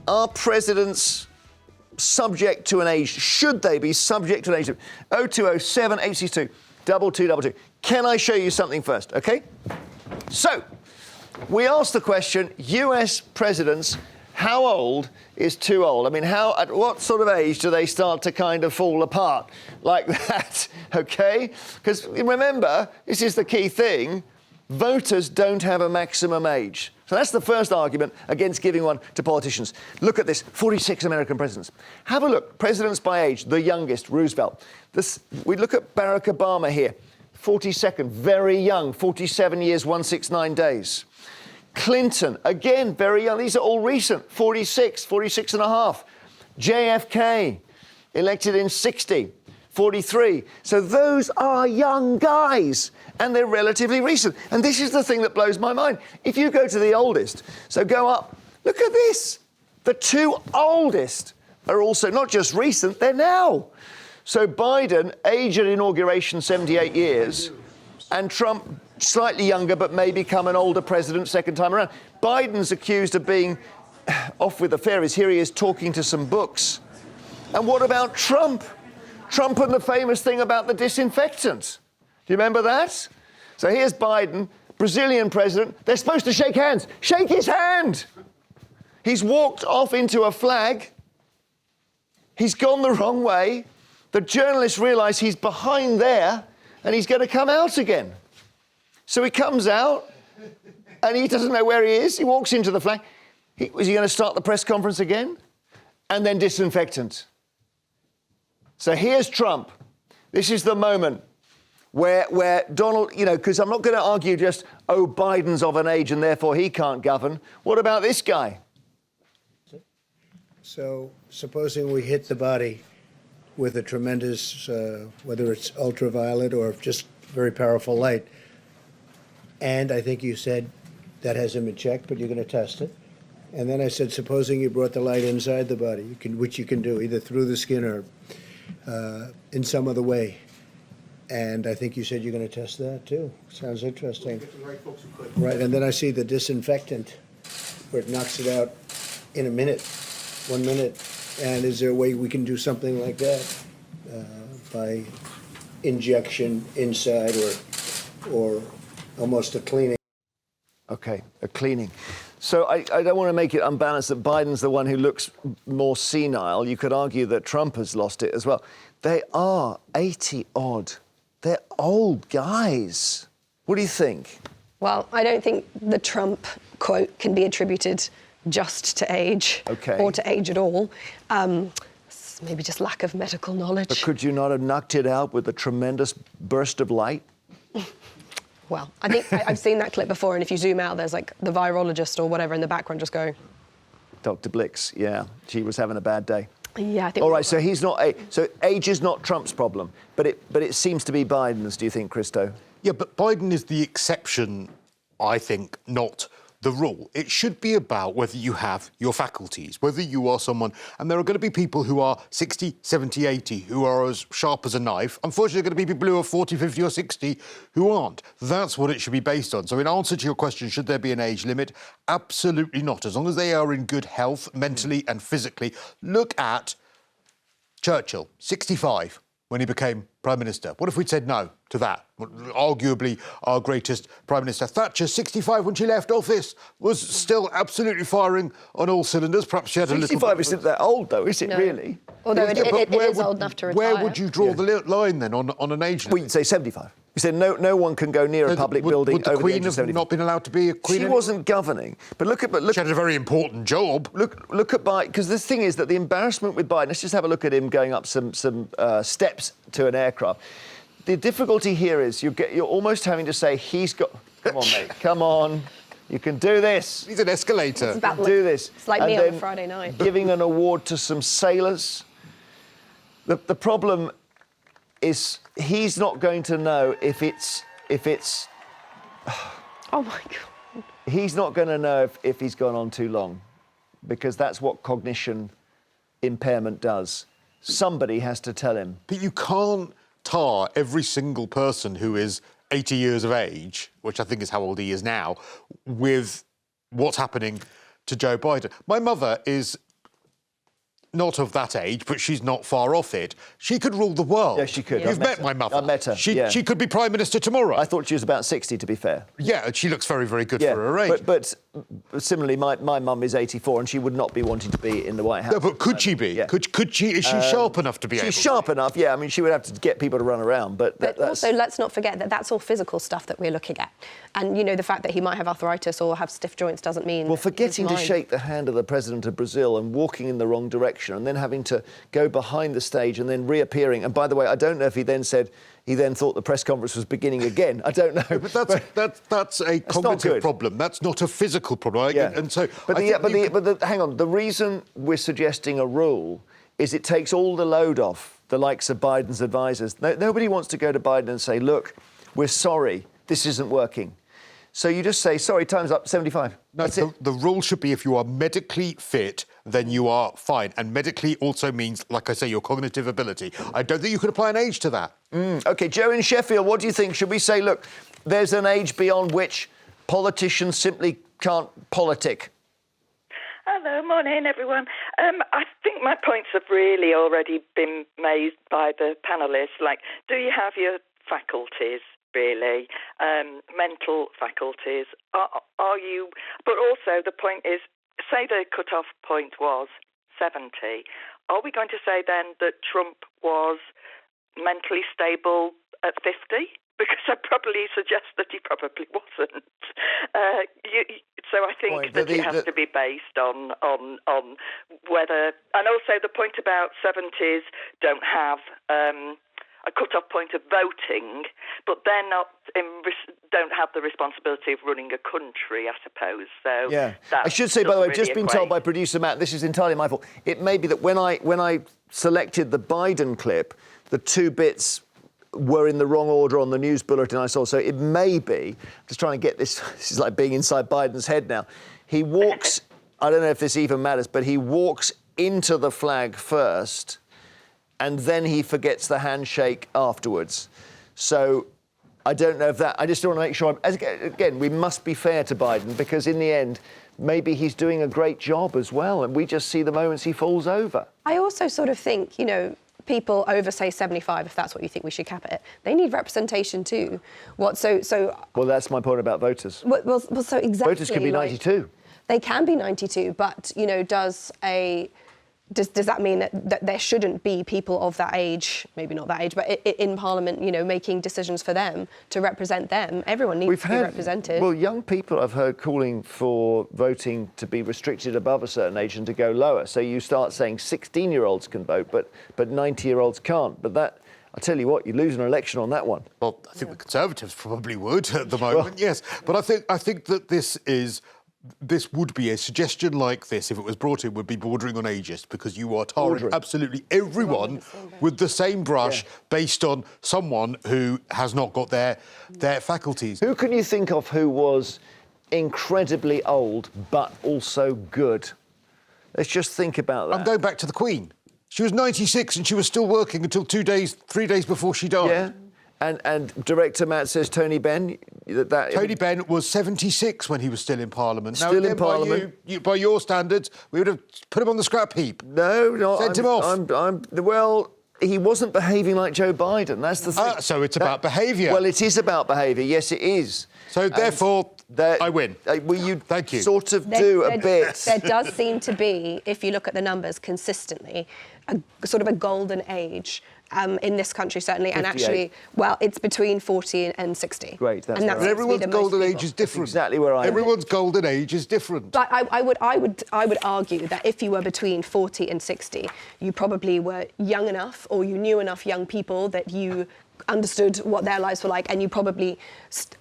Are presidents subject to an age? Should they be subject to an age? 0207 862 2222. Can I show you something first? OK? So, we asked the question, US presidents, how old is too old? I mean, at what sort of age do they start to kind of fall apart like that? OK? Because remember, this is the key thing. Voters don't have a maximum age. So that's the first argument against giving one to politicians. Look at this, 46 American presidents. Have a look, presidents by age, the youngest, Roosevelt. We look at Barack Obama here, 42nd, very young, 47 years, 169 days. Clinton, again, very young. These are all recent, 46, 46 and a half. JFK, elected in 60. 43. So those are young guys, and they're relatively recent. And this is the thing that blows my mind. If you go to the oldest, so go up, look at this. The two oldest are also not just recent, they're now. So Biden, age at inauguration, 78 years, and Trump, slightly younger, but may become an older president second time around. Biden's accused of being off with the fairies. Here he is talking to some books. And what about Trump? Trump and the famous thing about the disinfectant. Do you remember that? So here's Biden, Brazilian president. They're supposed to shake hands. Shake his hand. He's walked off into a flag. He's gone the wrong way. The journalists realise he's behind there and he's going to come out again. So he comes out and he doesn't know where he is. He walks into the flag. Is he going to start the press conference again? And then disinfectant. So here's Trump. This is the moment where Donald, because I'm not going to argue just, oh, Biden's of an age and therefore he can't govern. What about this guy? So supposing we hit the body with a tremendous, whether it's ultraviolet or just very powerful light, and I think you said that hasn't been checked, but you're going to test it. And then I said, supposing you brought the light inside the body, which you can do either through the skin or in some other way. And I think you said you're going to test that too. Sounds interesting. Right, and then I see the disinfectant where it knocks it out in a minute, 1 minute. And is there a way we can do something like that by injection inside or almost a cleaning? Okay, a cleaning. So I don't want to make it unbalanced that Biden's the one who looks more senile. You could argue that Trump has lost it as well. They are 80-odd. They're old guys. What do you think? Well, I don't think the Trump quote can be attributed just to age or to age at all. Maybe just lack of medical knowledge. But could you not have knocked it out with a tremendous burst of light? Well, I think I've seen that clip before, and if you zoom out, there's like the virologist or whatever in the background just going. Dr. Blix, yeah, she was having a bad day. Yeah, I think. All right, so he's not. So age is not Trump's problem, but it seems to be Biden's. Do you think, Cristo? Yeah, but Biden is the exception, I think, not the rule. It should be about whether you have your faculties, whether you are someone, and there are going to be people who are 60, 70, 80, who are as sharp as a knife. Unfortunately, there are going to be people who are 40, 50 or 60 who aren't. That's what it should be based on. So in answer to your question, should there be an age limit? Absolutely not. As long as they are in good health, mentally and physically. Look at Churchill, 65, when he became Prime Minister. What if we'd said no to that? Arguably our greatest Prime Minister. Thatcher, 65 when she left office, was still absolutely firing on all cylinders. Perhaps she had a little... 65 isn't that old, though, is it, really? Although it is old enough to retire. Where would you draw the line, then, on an age limit? Well, you'd say 75. You said no one can go near a public building would the over Queen the age of 75. have not been allowed to be a Queen? She wasn't governing. But look... She had a very important job. Look at Biden, because the thing is that the embarrassment with Biden, let's just have a look at him going up some steps to an aircraft. The difficulty here is you're almost having to say, he's got... Come on, mate, come on. You can do this. He's an escalator. It's about do this. It's like me on a Friday night. Giving an award to some sailors. The problem is he's not going to know if it's... Oh, my God. He's not going to know if he's gone on too long, because that's what cognition impairment does. Somebody has to tell him. But you can't tar every single person who is 80 years of age, which I think is how old he is now, with what's happening to Joe Biden. My mother is not of that age, but she's not far off it. She could rule the world. Yeah, she could. You've met my mother. I met her, yeah. She could be Prime Minister tomorrow. I thought she was about 60, to be fair. Yeah, and she looks very, very good for her age. But similarly, my mum is 84 and she would not be wanting to be in the White House. No, but could she be? Yeah. Could she? Is she sharp enough to be able She's to sharp be? enough, yeah. I mean, she would have to get people to run around, but But that's... also, let's not forget that that's all physical stuff that we're looking at. And, you know, the fact that he might have arthritis or have stiff joints doesn't mean... Well, forgetting to shake the hand of the President of Brazil and walking in the wrong direction and then having to go behind the stage and then reappearing. And by the way, I don't know if he then thought the press conference was beginning again. I don't know. But that's a cognitive problem. That's not a physical problem. Yeah. And so... Hang on. The reason we're suggesting a rule is it takes all the load off the likes of Biden's advisors. Nobody wants to go to Biden and say, look, we're sorry, this isn't working. So you just say, sorry, time's up, 75. No, the rule should be if you are medically fit, then you are fine. And medically also means, like I say, your cognitive ability. I don't think you could apply an age to that. OK, Joe in Sheffield, what do you think? Should we say, look, there's an age beyond which politicians simply can't politic? Hello, morning, everyone. I think my points have really already been made by the panellists. Like, do you have your faculties? Really, mental faculties. Are you? But also, the point is, say the cut-off point was 70. Are we going to say then that Trump was mentally stable at 50? Because I'd probably suggest that he probably wasn't. So I think that it has to be based on whether, and also the point about 70s don't have a cut-off point of voting, but they're not don't have the responsibility of running a country, I suppose. So yeah, I should say, by the way, really just been told by producer Matt, this is entirely my fault. It may be that when I selected the Biden clip, the two bits were in the wrong order on the news bulletin I saw. So it may be, just trying to get this. This is like being inside Biden's head now. He walks. I don't know if this even matters, but he walks into the flag first, and then he forgets the handshake afterwards. So I don't know if that... I just want to make sure... Again, we must be fair to Biden, because in the end, maybe he's doing a great job as well, and we just see the moments he falls over. I also sort of think, you know, people over, say, 75, if that's what you think we should cap it, they need representation too. Well, that's my point about voters. Well, so exactly... Voters can be 92. They can be 92, but, you know, does that mean that there shouldn't be people of that age, maybe not that age, but in Parliament, you know, making decisions for them to represent them? Everyone needs to be represented. Well, young people I've heard calling for voting to be restricted above a certain age and to go lower. So you start saying 16-year-olds can vote, but 90-year-olds can't. But that... I tell you what, you lose an election on that one. Well, I think the Conservatives probably would at the moment, yes. But I think that this would be a suggestion like this, if it was brought in, would be bordering on ageist, because you are tarring absolutely everyone with the same brush based on someone who has not got their faculties. Who can you think of who was incredibly old but also good? Let's just think about that. I'm going back to the Queen. She was 96 and she was still working until 3 days before she died. Yeah. And director Matt says Tony Benn. Tony Benn was 76 when he was still in Parliament. Still in Parliament. By your standards, we would have put him on the scrap heap. No, sent him off. Well, he wasn't behaving like Joe Biden. That's the thing. So it's about behaviour. Well, it is about behaviour. Yes, it is. So therefore, I win. Thank you. Sort of do a bit. There does seem to be, if you look at the numbers consistently, a sort of a golden age in this country, certainly, 58. and actually, well, it's between 40 and 60. Great, that's and right. But everyone's golden age is different. That's exactly where I am. Everyone's golden age is different. But I would argue that if you were between 40 and 60, you probably were young enough, or you knew enough young people that you understood what their lives were like, and you probably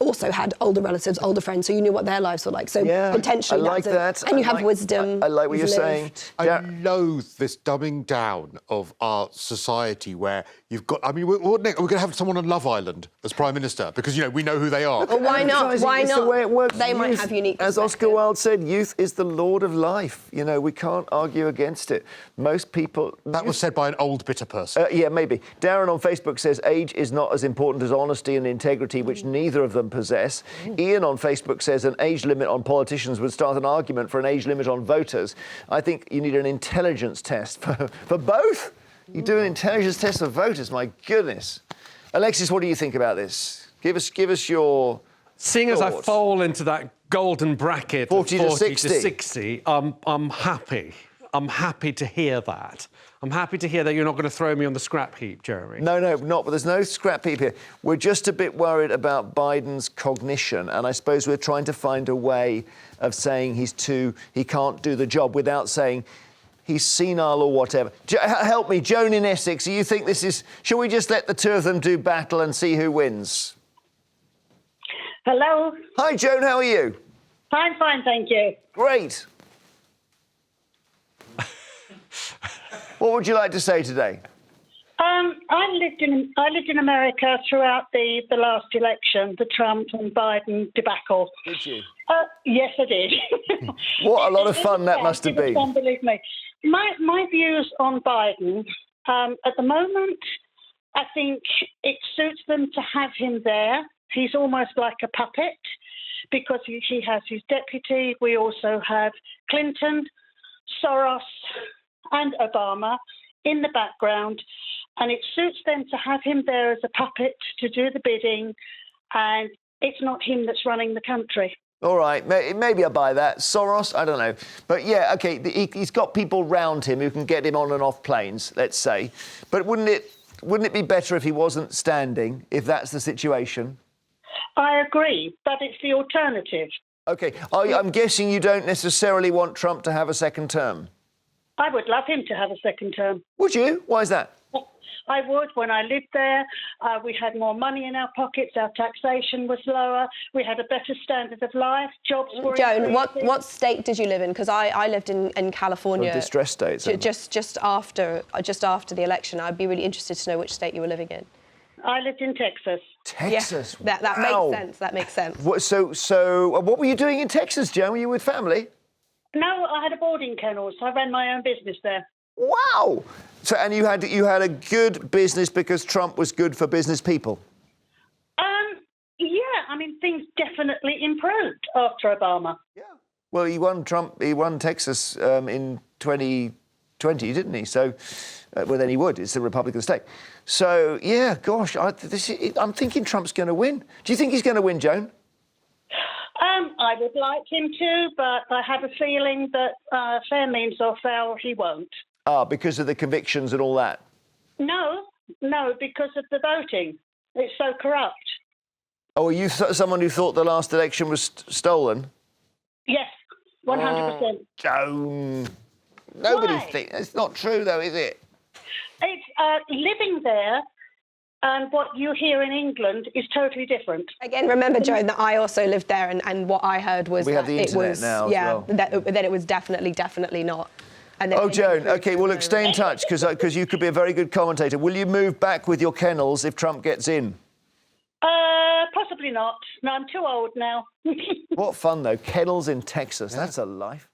also had older relatives, older friends, so you knew what their lives were like. So potentially, I like that. And you have wisdom. I like what you're saying. I loathe this dumbing down of our society, where You've got. I mean, we're going to have someone on Love Island as Prime Minister because we know who they are. Well, why not? Advertising Why is not? the way it works. They might Youth, have unique as Oscar perspectives. Wilde said, youth is the lord of life. We can't argue against it. Most people... That was said by an old, bitter person. Yeah, maybe. Darren on Facebook says age is not as important as honesty and integrity, which neither of them possess. Ian on Facebook says an age limit on politicians would start an argument for an age limit on voters. I think you need an intelligence test for both. You do an intelligence test for voters, my goodness. Alexis, what do you think about this? Give us your Seeing as I thoughts. fall into that golden bracket 40 of to 40 60. to 60, I'm happy. I'm happy to hear that. I'm happy to hear that you're not going to throw me on the scrap heap, Jeremy. No, not. But there's no scrap heap here. We're just a bit worried about Biden's cognition, and I suppose we're trying to find a way of saying he can't do the job without saying he's senile or whatever. Help me, Joan in Essex. Do you think this is? Shall we just let the two of them do battle and see who wins? Hello. Hi, Joan. How are you? I'm fine, thank you. Great. What would you like to say today? I lived in America throughout the last election, the Trump and Biden debacle. Did you? Yes, I did. What a lot of fun that must have It was been. fun, believe me. My views on Biden at the moment, I think it suits them to have him there. He's almost like a puppet because he has his deputy. We also have Clinton, Soros, and Obama in the background, and it suits them to have him there as a puppet to do the bidding, and it's not him that's running the country. All right, maybe I buy that. Soros, I don't know. But yeah, OK, he's got people round him who can get him on and off planes, let's say. But wouldn't it be better if he wasn't standing, if that's the situation? I agree, but it's the alternative. OK, I'm guessing you don't necessarily want Trump to have a second term. I would love him to have a second term. Would you? Why is that? I would. When I lived there, we had more money in our pockets, our taxation was lower, we had a better standard of life, jobs were Joan, increasing. what state did you live in? Because I lived in California. Well, distressed states. Just after the election. I'd be really interested to know which state you were living in. I lived in Texas. Texas. Yeah, that Wow. makes sense. That makes sense. So what were you doing in Texas, Joan? Were you with family? No, I had a boarding kennel, so I ran my own business there. Wow. So, and you had a good business because Trump was good for business people? Yeah, I mean, things definitely improved after Obama. Yeah. Well, he won Texas in 2020, didn't he? So, well, then he would. It's a Republican state. So, yeah, gosh, I'm thinking Trump's going to win. Do you think he's going to win, Joan? I would like him to, but I have a feeling that fair means or foul, he won't. Because of the convictions and all that? No, because of the voting. It's so corrupt. Oh, are you someone who thought the last election was stolen? Yes, 100%. Joan. Nobody Why? thinks. It's not true, though, is it? It's living there, and what you hear in England is totally different. Again, remember, Joan, that I also lived there, and what I heard was We have that the it internet was now as well. that it was definitely not. And then Oh, it Joan, improved OK, well, look, to stay in touch, because you could be a very good commentator. Will you move back with your kennels if Trump gets in? Possibly not. No, I'm too old now. What fun, though. Kennels in Texas. That's a life.